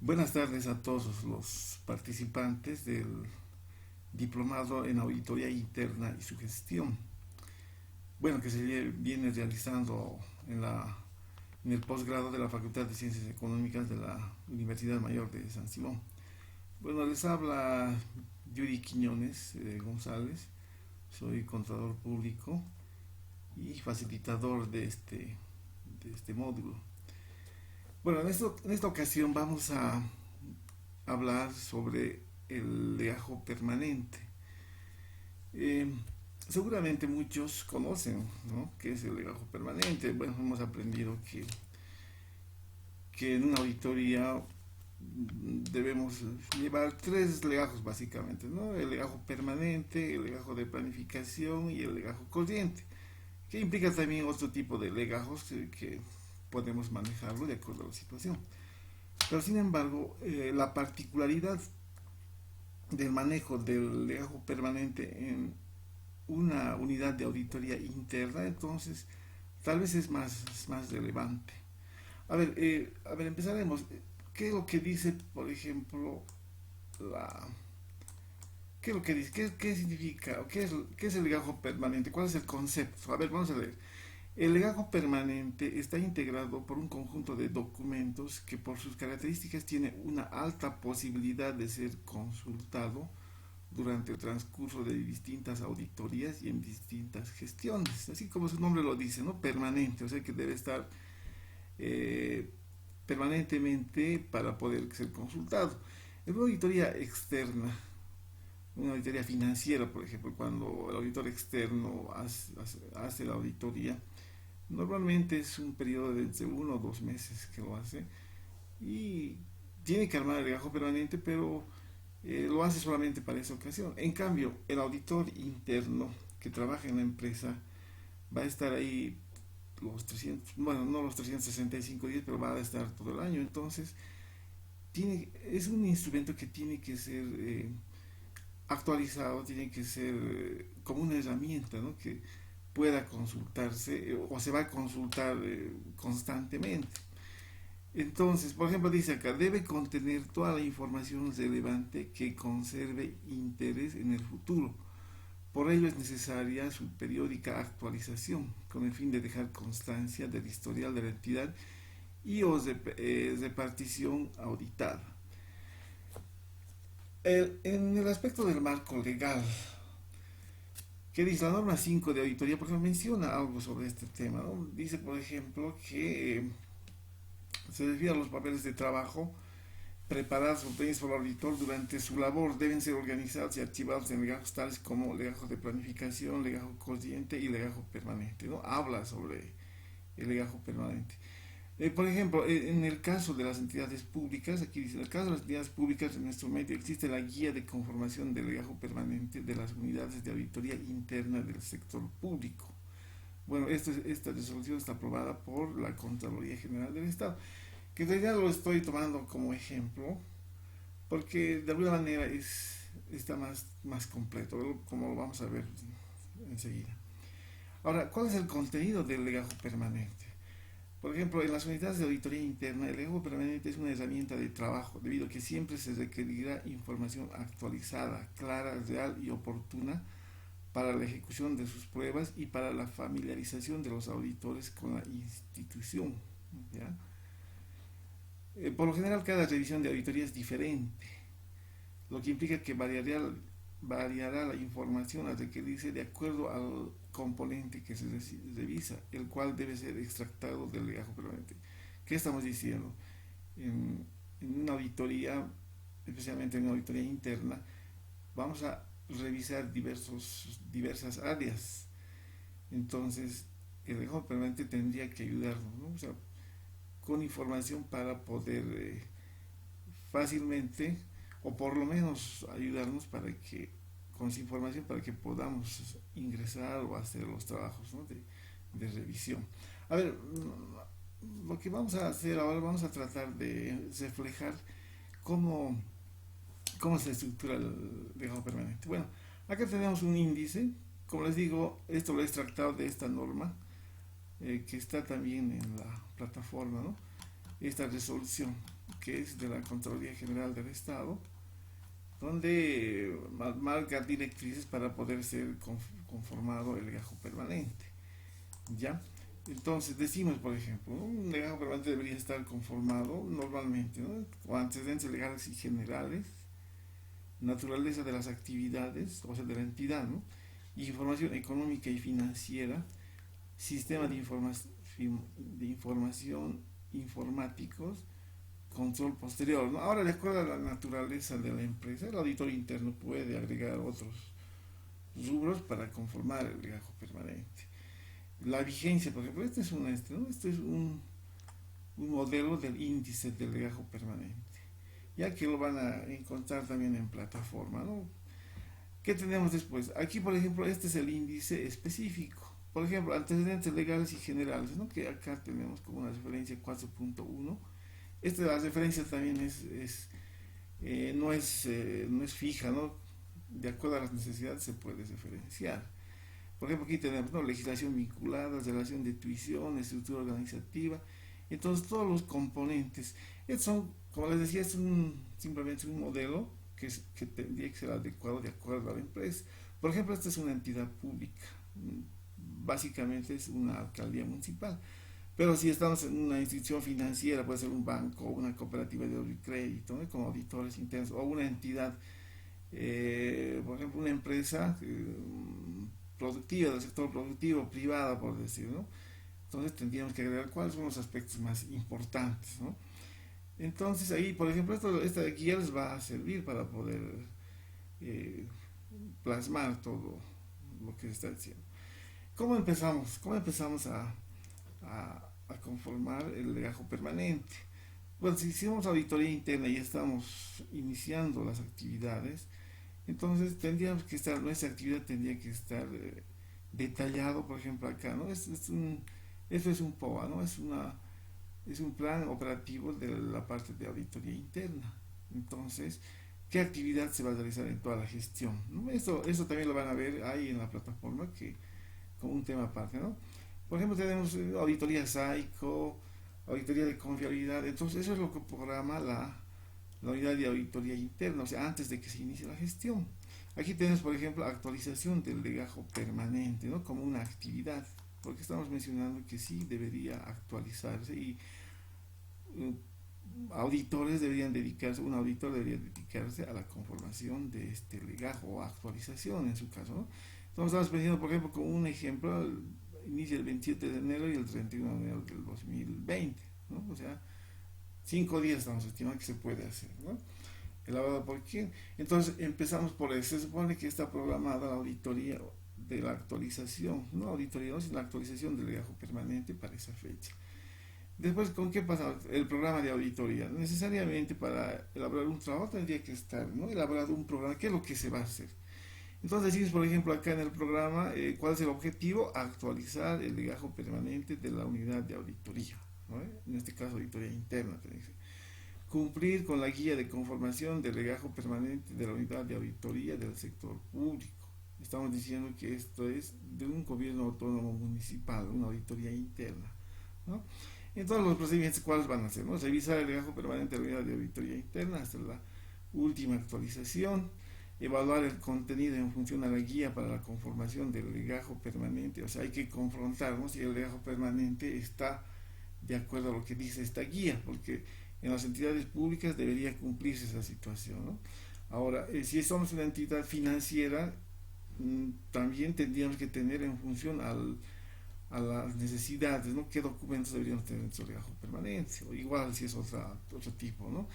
Buenas tardes a todos los participantes del diplomado en auditoría interna y su gestión. Bueno, que viene realizando en el posgrado de la Facultad de Ciencias Económicas de la Universidad Mayor de San Simón. Bueno, les habla Yuri Quiñones González, soy contador público y facilitador de este módulo. Bueno, en esta ocasión vamos a hablar sobre el legajo permanente. Eh, Seguramente muchos conocen, ¿no?, qué es el legajo permanente. Bueno, hemos aprendido que en una auditoría debemos llevar tres legajos básicamente, ¿no? El legajo permanente, el legajo de planificación y el legajo corriente, que implica también otro tipo de legajos que podemos manejarlo de acuerdo a la situación. Pero sin embargo, la particularidad del manejo del legajo permanente en una unidad de auditoría interna, entonces tal vez es más relevante. A ver, empezaremos. ¿Qué es lo que dice, por ejemplo, la... ¿Qué es lo que dice? ¿Qué significa? ¿Qué es el legajo permanente? ¿Cuál es el concepto? A ver, vamos a ver. El legajo permanente está integrado por un conjunto de documentos que por sus características tiene una alta posibilidad de ser consultado durante el transcurso de distintas auditorías y en distintas gestiones, así como su nombre lo dice, ¿no? Permanente, o sea que debe estar eh, permanentemente para poder ser consultado. En una auditoría externa, una auditoría financiera, por ejemplo, cuando el auditor externo hace la auditoría, normalmente es un periodo de entre 1 o 2 meses que lo hace y tiene que armar el legajo permanente, pero lo hace solamente para esa ocasión. En cambio, el auditor interno que trabaja en la empresa va a estar ahí los 300, bueno, no los 365 días, pero va a estar todo el año. Entonces, es un instrumento que tiene que ser actualizado, tiene que ser como una herramienta, ¿no?, que pueda consultarse o se va a consultar constantemente. Entonces, por ejemplo, dice acá, debe contener toda la información relevante que conserve interés en el futuro. Por ello es necesaria su periódica actualización con el fin de dejar constancia del historial de la entidad y o repartición auditada. En el aspecto del marco legal, ¿qué dice? La norma 5 de auditoría, por ejemplo, menciona algo sobre este tema, ¿no? Dice, por ejemplo, que se refiere a los papeles de trabajo preparados o obtenidos por el auditor durante su labor. Deben ser organizados y archivados en legajos tales como legajo de planificación, legajo corriente y legajo permanente, ¿no? Habla sobre el legajo permanente. Por ejemplo, en el caso de las entidades públicas, aquí dice, en el caso de las entidades públicas, en nuestro medio existe la guía de conformación del legajo permanente de las unidades de auditoría interna del sector público. Bueno, esta resolución está aprobada por la Contraloría General del Estado, que en realidad lo estoy tomando como ejemplo, porque de alguna manera está más completo, como lo vamos a ver enseguida. Ahora, ¿cuál es el contenido del legajo permanente? Por ejemplo, en las unidades de auditoría interna, el legajo permanente es una herramienta de trabajo, debido a que siempre se requerirá información actualizada, clara, real y oportuna para la ejecución de sus pruebas y para la familiarización de los auditores con la institución, ¿ya? Por lo general, cada revisión de auditoría es diferente, lo que implica que variará la información a requerirse de acuerdo al componente que se revisa, el cual debe ser extractado del legajo permanente. ¿Qué estamos diciendo? En una auditoría, especialmente en una auditoría interna, vamos a revisar diversas áreas. Entonces, el legajo permanente tendría que ayudarnos, ¿no? O sea, con información para poder fácilmente, o por lo menos ayudarnos para que, con su información, para que podamos ingresar o hacer los trabajos, ¿no?, de revisión. A ver, lo que vamos a hacer ahora, vamos a tratar de reflejar cómo, cómo se estructura el legajo permanente. Bueno, acá tenemos un índice, como les digo, esto lo he extractado de esta norma, que está también en la plataforma, ¿no? Esta resolución. que es de la Contraloría General del Estado, donde marca directrices para poder ser conformado el legajo permanente. ¿Ya? Entonces decimos, por ejemplo, ¿no? Un legajo permanente debería estar conformado normalmente, ¿no? Con antecedentes legales y generales, naturaleza de las actividades, o sea, de la entidad, ¿no? Información económica y financiera, sistema de información informáticos, control posterior, ¿no? Ahora, de acuerdo a la naturaleza de la empresa, el auditor interno puede agregar otros rubros para conformar el legajo permanente. La vigencia, por ejemplo, este es un modelo del índice del legajo permanente, ya que lo van a encontrar también en plataforma, ¿no? ¿Qué tenemos después? Aquí, por ejemplo, este es el índice específico. Por ejemplo, antecedentes legales y generales, ¿no? Que acá tenemos como una referencia 4.1. Esta la referencia también no es fija, ¿no? De acuerdo a las necesidades se puede referenciar. Por ejemplo, aquí tenemos, ¿no? Legislación vinculada, relación de tuición, estructura organizativa. Entonces, todos los componentes. Estos son, como les decía, simplemente un modelo que tendría que ser adecuado de acuerdo a la empresa. Por ejemplo, esta es una entidad pública. Básicamente es una alcaldía municipal. Pero si estamos en una institución financiera, puede ser un banco, una cooperativa de crédito, ¿no? Como auditores internos, o una entidad, por ejemplo, una empresa productiva, del sector productivo, privada, por decir, ¿no? Entonces tendríamos que agregar cuáles son los aspectos más importantes, ¿no? Entonces ahí, por ejemplo, esta guía les va a servir para poder eh, plasmar todo lo que se está diciendo. ¿Cómo empezamos? ¿Cómo empezamos a conformar el legajo permanente? Bueno, si hicimos auditoría interna y estamos iniciando las actividades, entonces tendríamos que estar, nuestra actividad tendría que estar detallado, por ejemplo, acá, ¿no? Eso es un POA, ¿no? Es un plan operativo de la parte de auditoría interna. Entonces, ¿qué actividad se va a realizar en toda la gestión? ¿No? Eso también lo van a ver ahí en la plataforma como un tema aparte, ¿no? Por ejemplo, tenemos auditoría SAICO, auditoría de confiabilidad. Entonces, eso es lo que programa la unidad de auditoría interna, o sea, antes de que se inicie la gestión. Aquí tenemos, por ejemplo, actualización del legajo permanente, ¿no? Como una actividad, porque estamos mencionando que sí debería actualizarse y eh, auditores deberían dedicarse, un auditor debería dedicarse a la conformación de este legajo o actualización en su caso, ¿no? Entonces estamos pensando, por ejemplo, como un ejemplo, inicia el 27 de enero y el 31 de enero del 2020, ¿no? O sea, 5 días estamos estimando que se puede hacer, ¿no? ¿Elaborado por quién? Entonces empezamos por eso. Se supone que está programada la auditoría de la actualización, no auditoría, no, sino la actualización del legajo permanente para esa fecha. Después, ¿con qué pasa? El programa de auditoría. Necesariamente para elaborar un trabajo tendría que estar, ¿no? Elaborado un programa. ¿Qué es lo que se va a hacer? Entonces decimos, por ejemplo, acá en el programa, ¿cuál es el objetivo? Actualizar el legajo permanente de la unidad de auditoría, ¿no? En este caso, auditoría interna. Cumplir con la guía de conformación del legajo permanente de la unidad de auditoría del sector público. Estamos diciendo que esto es de un gobierno autónomo municipal, una auditoría interna, ¿no? En todos los procedimientos, ¿cuáles van a ser? ¿No? Revisar el legajo permanente de la unidad de auditoría interna hasta la última actualización, evaluar el contenido en función a la guía para la conformación del legajo permanente, o sea, hay que confrontar, ¿no? Si el legajo permanente está de acuerdo a lo que dice esta guía, porque en las entidades públicas debería cumplirse esa situación, ¿no? Ahora, si somos una entidad financiera, también tendríamos que tener en función a las necesidades, ¿no? ¿Qué documentos deberíamos tener en su legajo permanente? O igual si es otro tipo, ¿no?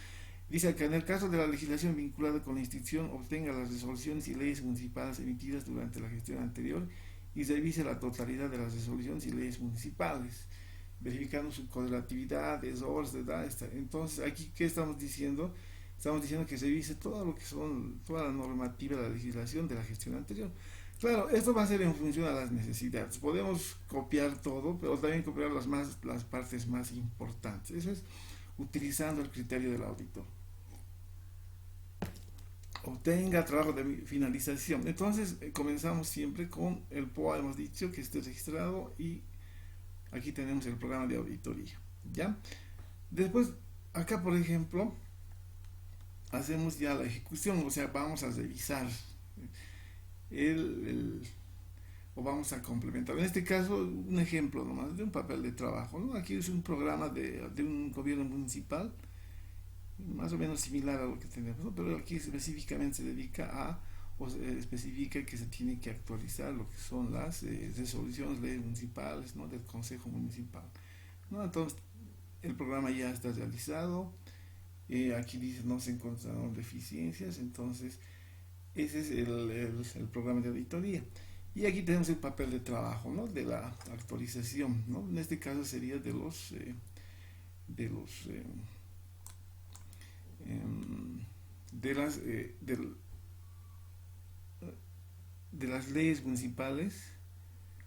Dice que en el caso de la legislación vinculada con la institución, obtenga las resoluciones y leyes municipales emitidas durante la gestión anterior y revise la totalidad de las resoluciones y leyes municipales, verificando su correlatividad, errores, ¿verdad? Entonces, aquí, ¿qué estamos diciendo? Estamos diciendo que se revise todo lo que son, toda la normativa de la legislación de la gestión anterior. Claro, esto va a ser en función a las necesidades. Podemos copiar todo, pero también copiar las partes más importantes. Eso es utilizando el criterio del auditor. Obtenga trabajo de finalización. Entonces, comenzamos siempre con el POA, hemos dicho que esté registrado y aquí tenemos el programa de auditoría, ¿ya? Después, acá, por ejemplo, hacemos ya la ejecución, o sea, vamos a revisar el, el- o vamos a complementar. En este caso, un ejemplo nomás de un papel de trabajo, ¿no? Aquí es un programa de un gobierno municipal, más o menos similar a lo que tenemos, ¿no? Pero aquí específicamente se dedica a, o se especifica que se tiene que actualizar lo que son las resoluciones, leyes municipales, ¿no? Del Consejo Municipal, ¿no? Entonces, el programa ya está realizado, aquí dice no se encontraron deficiencias, entonces ese es el programa de auditoría. Y aquí tenemos el papel de trabajo, ¿no? De la actualización, ¿no? En este caso sería de los em, de las de las leyes municipales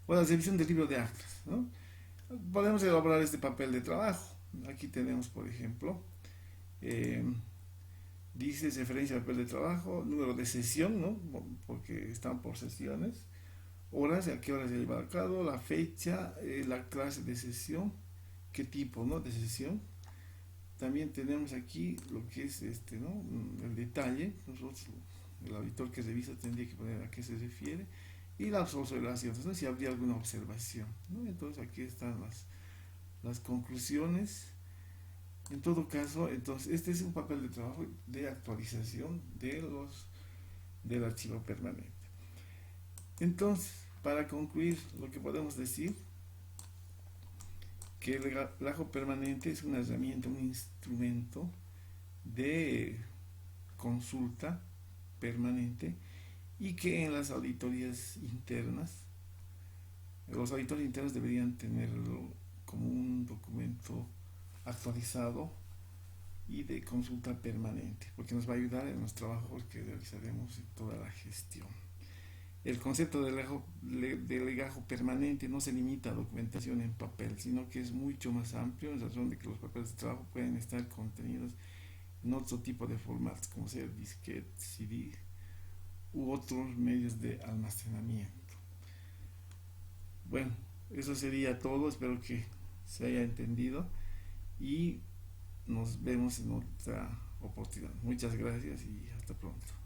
o la revisión del libro de actas, ¿no? Podemos elaborar este papel de trabajo. Aquí tenemos, por ejemplo, em, dice referencia al papel de trabajo, número de sesión, ¿no? Porque están por sesiones, horas, a qué horas se lleva a cabo, la fecha, la clase de sesión, qué tipo, ¿no? De sesión. También tenemos aquí lo que es ¿no? El detalle. Nosotros, el auditor que revisa tendría que poner a qué se refiere y las observaciones, ¿no? Si habría alguna observación, ¿no? Entonces aquí están las conclusiones. En todo caso, entonces este es un papel de trabajo de actualización del archivo permanente. Entonces, para concluir, lo que podemos decir que el legajo permanente es una herramienta, un instrumento de consulta permanente y que en las auditorías internas, los auditores internos deberían tenerlo como un documento actualizado y de consulta permanente, porque nos va a ayudar en los trabajos que realizaremos en toda la gestión. El concepto de legajo permanente no se limita a documentación en papel, sino que es mucho más amplio en razón de que los papeles de trabajo pueden estar contenidos en otro tipo de formatos, como sea disquete, CD u otros medios de almacenamiento. Bueno, eso sería todo, espero que se haya entendido y nos vemos en otra oportunidad. Muchas gracias y hasta pronto.